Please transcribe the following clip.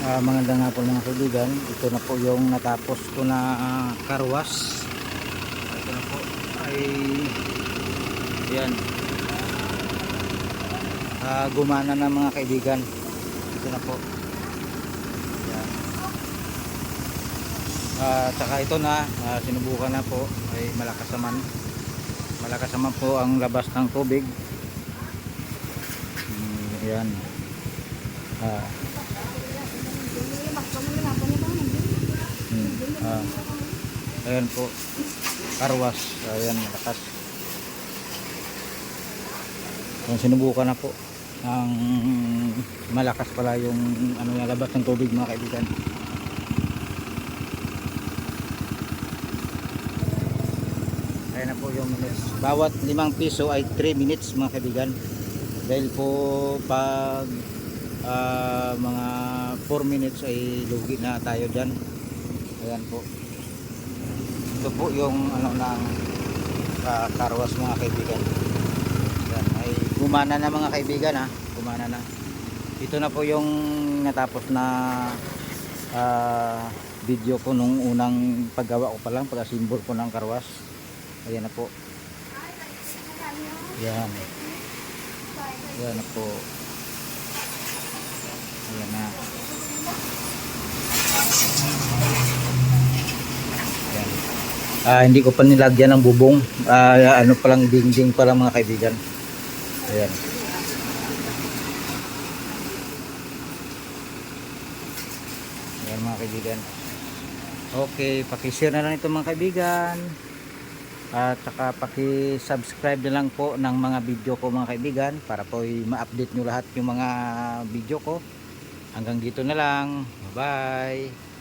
Maganda nga po mga kaibigan, ito na po yung natapos ko na car wash. Ito na po ay yan, gumana na mga kaibigan. Ito na po yan. Tsaka ito na, sinubukan na po, ay malakas naman po ang labas ng tubig. Yan. Ayan po, car wash. Ayan, malakas. Yung sinubukan na po ang malakas pala yung ano, labas ng tubig mga kaibigan. Ayan na po yung minutes. Bawat 5 piso ay 3 minutes mga kaibigan. Dahil po pag mga 4 minutes ay lugi na tayo dyan. Ayan po. Ito po yung ano ng car wash mga kaibigan. Ayan, ay gumana na mga kaibigan, gumana na. Ito na po yung natapos na video ko nung unang paggawa ko pa lang, pag-assemble ko ng car wash. Ayan na po. Ayan. Ayan na po. Ayan na. Ayan. Hindi ko pa nilagyan ng bubong. Ano pa lang, dingding pa lang mga kaibigan. Ayan. Ayan mga kaibigan. Okay, paki-share na lang ito mga kaibigan. At saka paki-subscribe na lang po ng mga video ko mga kaibigan para po ma-update nyo lahat yung mga video ko. Hanggang dito na lang. Bye bye.